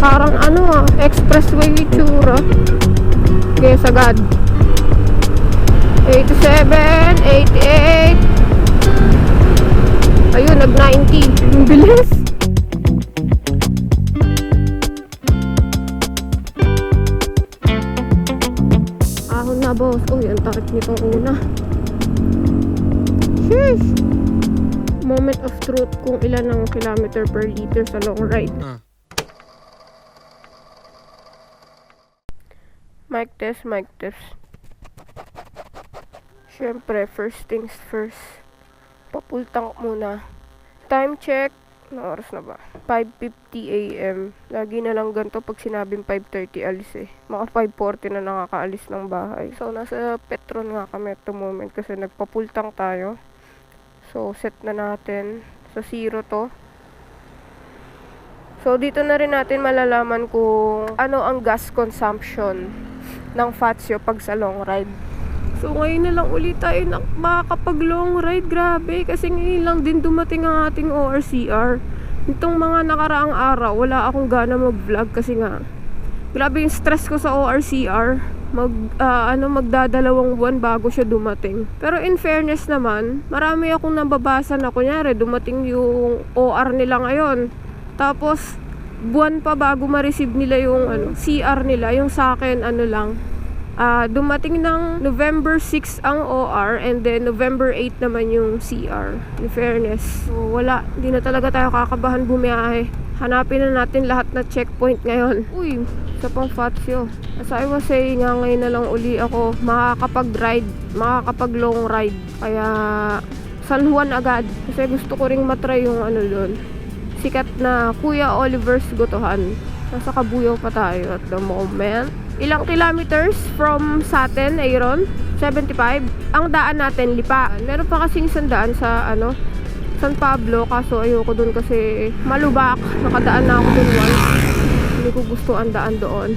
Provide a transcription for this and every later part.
Parang ano expressway itsura. Okay, sagad. 87, 88. Ayun, nag-90. Ang bilis. Ahon na, boss. Uy, ang tarik nitong una. Sheesh! Moment of truth kung ilan ang kilometer per liter sa long ride. Mic test, mic test. Siyempre, first things first. Pa-full tank muna. Time check. Anong oras na ba? 5:50 AM. Lagi na lang ganito pag sinabing 5:30 alis eh. Mga 5:40 na nakakaalis ng bahay. So, nasa Petron nga kami at the moment kasi nagpa-full tank tayo. So, set na natin. Sa 0 to. So, dito na rin natin malalaman kung ano ang gas consumption ng Fazio pag sa long ride. So, ngayon na lang ulit tayo makakapag long ride. Grabe. Kasi ngayon lang din dumating ang ating ORCR. Itong mga nakaraang araw, wala akong gana mag-vlog kasi nga, grabe yung stress ko sa ORCR. Magdadalawang buwan bago siya dumating. Pero in fairness naman, marami akong nababasa na kunyari, dumating yung OR nila ngayon. Tapos, buwan pa bago ma-receive nila yung CR nila. Yung sa akin, dumating ng November 6 ang OR and then November 8 naman yung CR. In fairness. So, wala. Hindi na talaga tayo kakabahan bumiyahe. Hanapin na natin lahat na checkpoint ngayon. Uy, sa pang Fazio. As I was saying nga, ngayon na lang uli ako makakapag-ride, makakapag-long ride. Kaya, San Juan agad. Kasi gusto ko ring matry yung doon. Sikat na Kuya Oliver's Gotohan. Nasa Kabuyaw pa tayo at the moment. Ilang kilometers from sa atin, Aaron? 75. Ang daan natin, Lipa. Meron pa kasing isang daan sa San Pablo. Kaso ayoko dun kasi malubak. Nakadaan na ako dun once. Hindi ko gusto ang daan doon.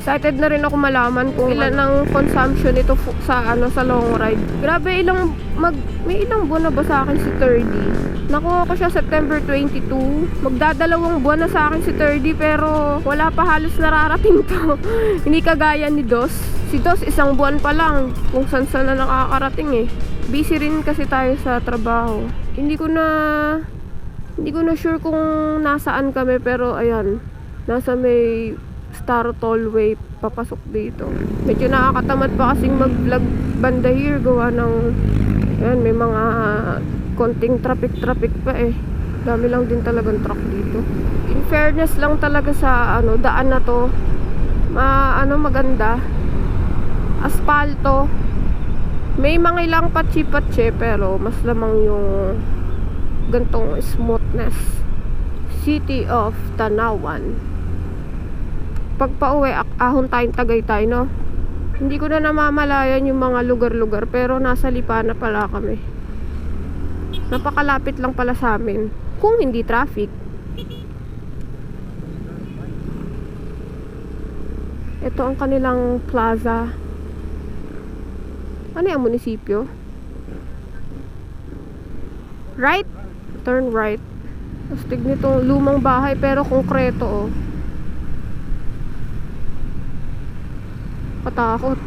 Excited na rin ako malaman kung ilan ang consumption ito sa long ride. Grabe, may ilang buwan na ba sa akin si 30? Nakuha ko siya September 22. Magdadalawang buwan na sa akin si 30 pero wala pa halos nararating to. Hindi kagaya ni Dos. Si Dos isang buwan pa lang kung saan na nakakarating eh. Busy rin kasi tayo sa trabaho. Hindi ko na sure kung nasaan kami pero ayan. Nasa may Star Tollway papasok dito. Medyo nakakatamad pa kasing mag-vlog banda here gawa ng may mga konting traffic pa eh. Dami lang din talagang truck dito. In fairness lang talaga sa daan na to. Maganda. Aspalto. May mga ilang patsi-patsi pero mas lamang yung gantong smoothness. City of Tanawan. Pag pauwi, ahon tayong Tagaytay, no? Hindi ko na namamalayan yung mga lugar-lugar pero nasa Lipa na pala kami. Napakalapit lang pala sa amin kung hindi traffic. Ito ang kanilang plaza. Ano yung munisipyo? Right? Turn right. Astig nitong lumang bahay pero konkreto oh. Patakot.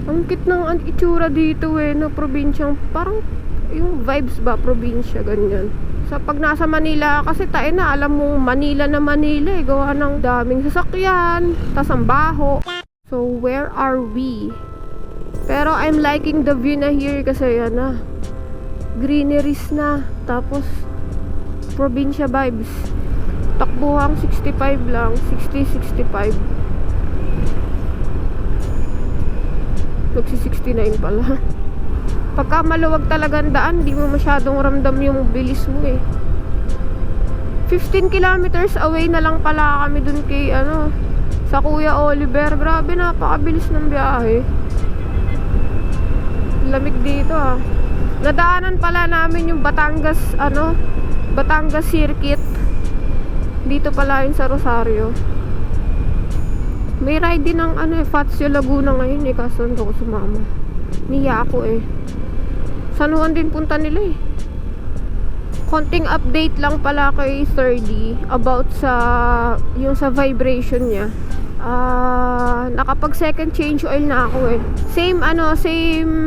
Ang cute ng itsura dito eh, no, probinsyang parang yung vibes ba, probinsya, ganyan. Sa pag nasa Manila, kasi tayo na, alam mo, Manila na Manila eh, gawa ng daming sasakyan, tas ang baho. So, where are we? Pero I'm liking the view na here kasi yan na. Greeneries na, tapos probinsya vibes. Takbuhang 65 lang, 60-65. Nagsi-69 pala. Pagka maluwag talagang daan, di mo masyadong ramdam yung bilis mo eh. 15 kilometers away na lang pala kami dun kay sa Kuya Oliver. Grabe, napakabilis ng biyahe. Lamig dito ah. Nadaanan pala namin yung Batangas Circuit. Dito pala yun sa Rosario. May ride din ng Fazio Laguna ngayon eh, kaso hindi ko sumama. Niya ako eh. San Juan din punta nila eh. Konting update lang pala kay 30 about yung sa vibration niya. Nakapag second change oil na ako eh. Same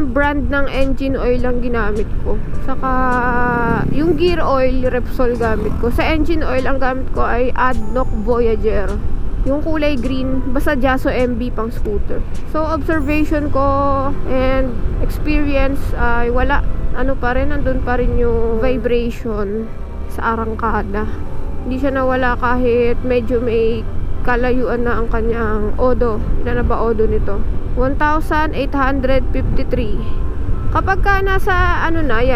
brand ng engine oil lang ginamit ko. Saka yung gear oil, Repsol gamit ko. Sa engine oil ang gamit ko ay ADNOC Voyager. Yung kulay green, basta Jaso MB pang scooter. So observation ko and experience ay wala. Nandun pa rin yung vibration sa arangkada. Hindi siya nawala kahit medyo may kalayuan na ang kanyang odo. Ilan na ba odo nito? 1,853. Kapag ka nasa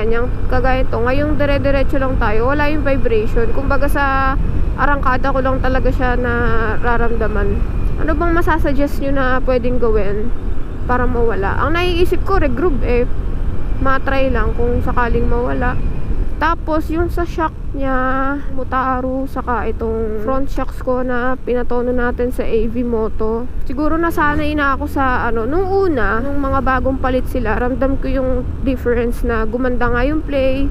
yung kagaya ito, ngayong dire-diretso lang tayo, wala yung vibration. Kumbaga sa arangkada ko lang talaga siya nararamdaman. Ano bang masasuggest nyo na pwedeng gawin para mawala? Ang naiisip ko, regroup matry lang kung sakaling mawala. Tapos yung sa shock niya, Mutaru, saka itong front shocks ko na pinatono natin sa AV Moto. Siguro nasanay na ako sa nung una, nung mga bagong palit sila, ramdam ko yung difference na gumanda nga yung play,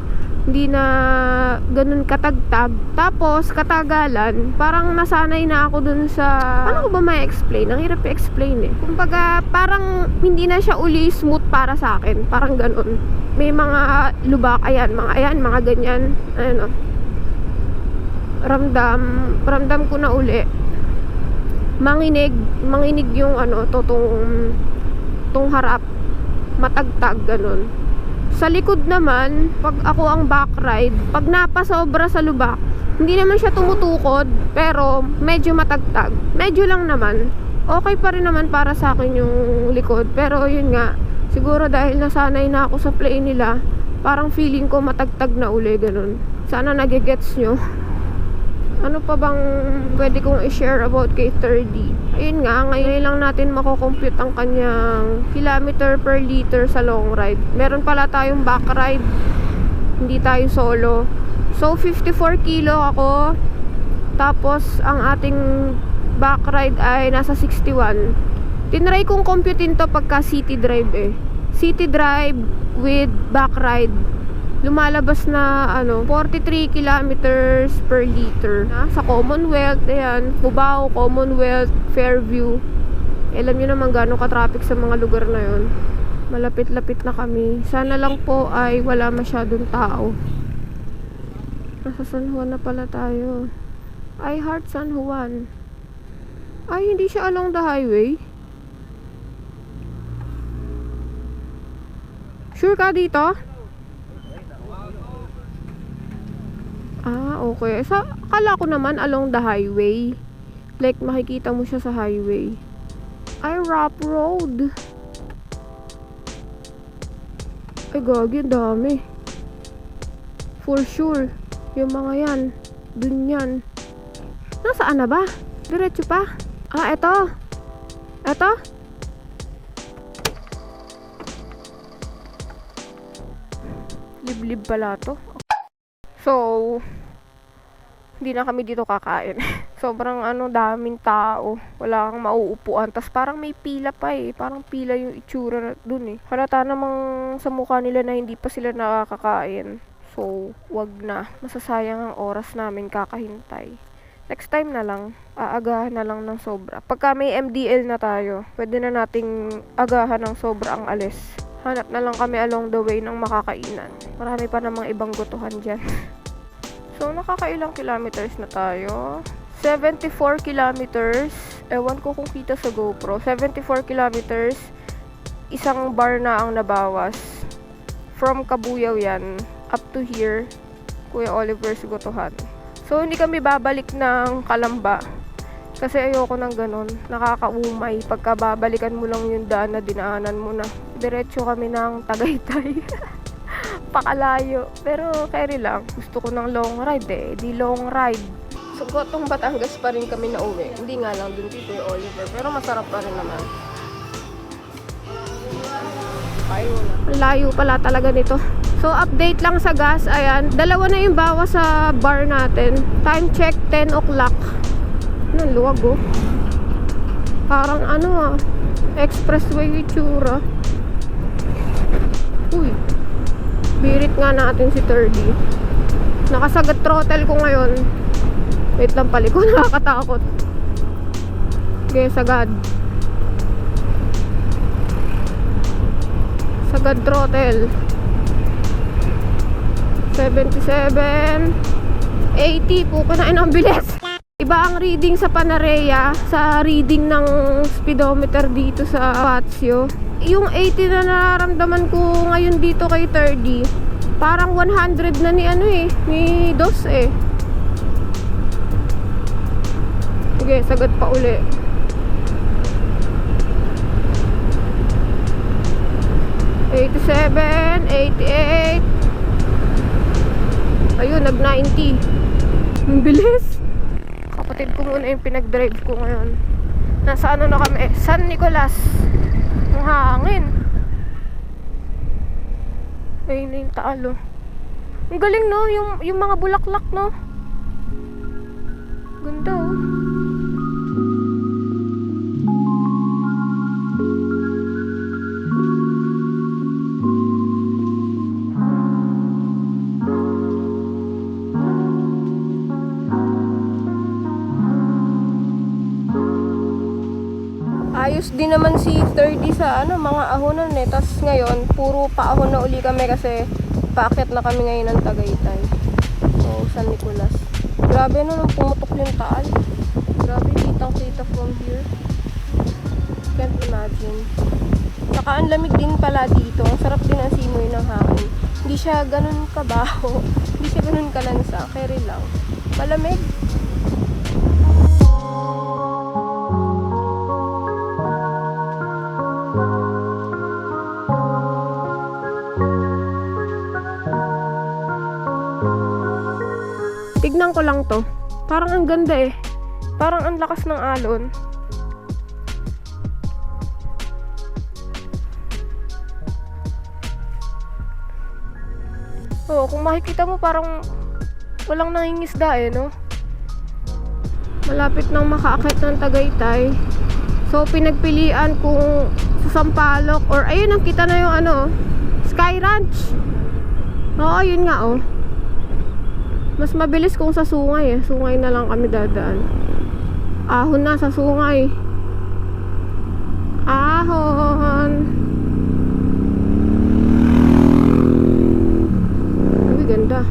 hindi na ganun katagtag. Tapos katagalan, parang nasanay na ako dun sa, paano ko ba ma-explain? Ang hirap i-explain eh. Kumbaga parang hindi na siya uli smooth para sa akin, parang ganun. May mga lubak, mga ganyan, ramdam ko na uli. Manginig yung tong harap, matagtag, ganun. Sa likod naman, pag ako ang back ride, pag napasobra sa lubak, hindi naman siya tumutukod, pero medyo matagtag. Medyo lang naman. Okay pa rin naman para sa akin yung likod, pero yun nga, siguro dahil nasanay na ako sa play nila, parang feeling ko matagtag na uli, ganun. Sana nagigets nyo. Ano pa bang pwede kong i-share about kay 30? Ayun nga, ngayon lang natin makocompute ang kanyang kilometer per liter sa long ride. Meron pala tayong back ride, hindi tayo solo. So 54 kilo ako, tapos ang ating back ride ay nasa 61. Tinry kong computein to pagka city drive city drive with back ride, lumalabas na 43 kilometers per liter sa Commonwealth. Ayan, Cubao, Commonwealth, Fairview. Alam nyo naman gano'ng ka-traffic sa mga lugar na yon. Malapit-lapit na kami. Sana lang po ay wala masyadong tao. Nasa San Juan na pala tayo. I Heart San Juan. Ay, hindi siya along the highway. Sure ka dito? Okay. Akala ko naman along the highway. Like, makikita mo siya sa highway. Ay, rough road. Ay, gagi, dami. For sure. Yung mga yan. Dun yan. Nasaan na ba? Diretso pa? Eto. Eto? Liblib pala to. So, hindi na kami dito kakain. Sobrang daming tao. Wala kang mauupuan. Tas parang may pila pa Parang pila yung itsura dun Halata namang sa mukha nila na hindi pa sila nakakakain. So, wag na. Masasayang ang oras namin kakahintay. Next time na lang. Aagahan na lang ng sobra. Pagka may MDL na tayo, pwede na nating agahan ng sobra ang alis. Hanap na lang kami along the way ng makakainan. Marami pa namang ibang gutuhan dyan. So, nakakailang kilometers na tayo. 74 kilometers. Ewan ko kung kita sa GoPro. 74 kilometers. Isang bar na ang nabawas. From Kabuyaw yan. Up to here. Kuya Oliver's gutuhan. So, hindi kami babalik ng Kalamba. Kasi ayoko ng ganun. Nakakaumay. Pagka babalikan mo lang yung daan na dinaanan mo na. Diretso kami ng Tagaytay. Pakalayo. Pero carry lang. Gusto ko ng long ride Di long ride. So, gotong Batangas pa rin kami na uwi. Hindi nga lang dun dito yung Oliver. Pero masarap pa rin naman. Layo pala talaga nito. So, update lang sa gas. Ayan. 2 na yung bawas sa bar natin. Time check, 10 o'clock. Anong luwag Parang expressway yung itsura. Uy. Birit nga natin si 30. Nakasagat throttle ko ngayon. Wait lang, paliko. Nakakatakot. Okay, sagad. Sagad throttle. 77. 80. Puka na, ang bilis. Iba ang reading sa Panarea sa reading ng speedometer dito sa Fazio. Yung 80 na nararamdaman ko ngayon dito kay 30, parang 100 na ni Dos eh. Sige, sagad pa uli. '87, '88. Ayun, nag-90. Ang bilis. Kapatid ko muna yung pinag-drive ko ngayon. Nasa ano na kami? San Nicolas. Ang hangin. Ayun na yung taalo. Ang galing no, yung mga bulaklak no. Ganda oh. Ayos din naman si 30 sa mga ahonan eh. Tas ngayon, puro paahon na uli kami kasi paakyat na kami ngayon ng Tagaytay. So, San Nicolas. Grabe no, nung pumutok yung taal. Grabe, kitang-kita from here. Can't imagine. Saka ang lamig din pala dito. Ang sarap din ang simoy ng hangin. Hindi siya ganun kabaho. Hindi siya ganun kalansa. Carry lang. Malamig. Tignan ko lang to. Parang ang ganda eh. Parang ang lakas ng alon. Oh, kung makikita mo parang walang nangingisda eh, no? Malapit nang makaakyat ng Tagaytay. So, pinagpilian kung sa Sampaloc or ayun, ang kita na yung Sky Ranch. Oo, yun nga oh. Mas mabilis kung sa Sungay eh. Sungay na lang kami dadaan. Ahon na sa Sungay. Ahon. Uy, ganda.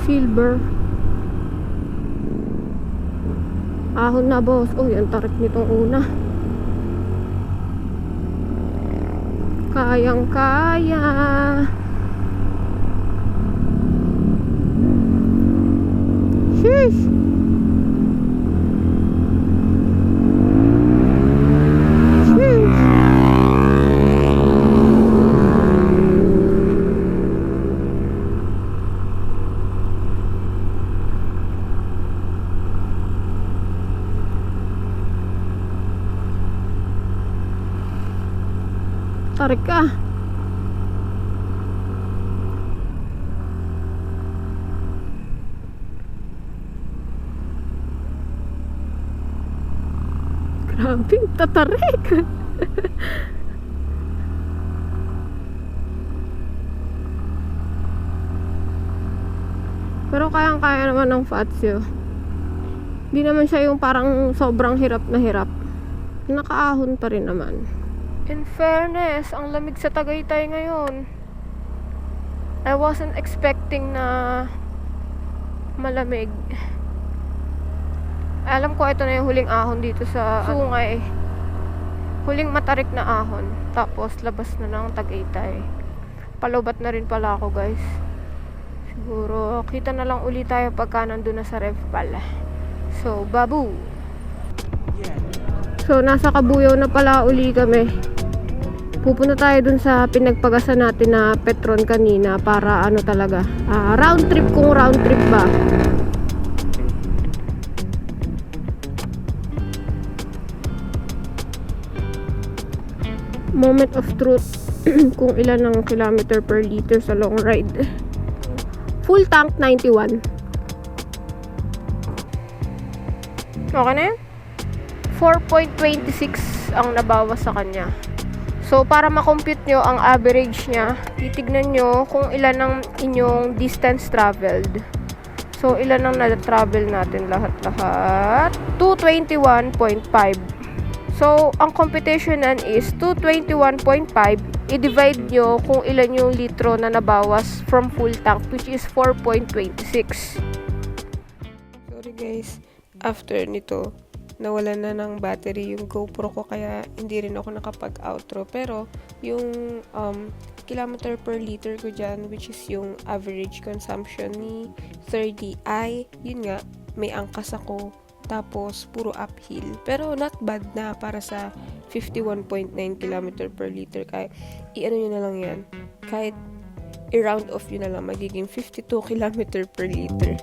Silver. Ahon na, boss. Uy, ang tarik nitong una. Kayang-kaya. Sheesh. Sheesh. Tarik ka. Grabe, tatarik. Pero kayang-kaya naman ng Fazio. Hindi naman siya yung parang sobrang hirap na hirap. Nakaahon pa rin naman. In fairness, ang lamig sa Tagaytay ngayon. I wasn't expecting na malamig. Alam ko ito na yung huling ahon dito sa Sungay. Huling matarik na ahon. Tapos labas na ng Tagaytay. Palubat na rin pala ako, guys. Siguro kita na lang uli tayo pagka nandun na sa Revpal. So, babu. So, nasa Kabuyaw na pala uli kami. Pupunta tayo dun sa pinagpagasan natin na Petron kanina para talaga. Round trip kung round trip ba. Moment of truth kung ilan ang kilometer per liter sa long ride. Full tank 91. Okay na yun? 4.26 ang nabawas sa kanya. So, para makompute nyo ang average niya, titignan nyo kung ilan ang inyong distance traveled. So, ilan ang na-travel natin lahat-lahat? 221.5. So, ang computation is 221.5. I-divide nyo kung ilan yung litro na nabawas from full tank, which is 4.26. Sorry guys, after nito, nawala na ng battery yung GoPro ko kaya hindi rin ako nakapag-outro. Pero yung kilometer per liter ko dyan, which is yung average consumption ni 30i, yun nga, may angkas ako. Tapos, puro uphill. Pero not bad na para sa 51.9 kilometer per liter. Kaya, i-ano nyo na lang yan. Kahit i-round off yun na lang, magiging 52 kilometer per liter.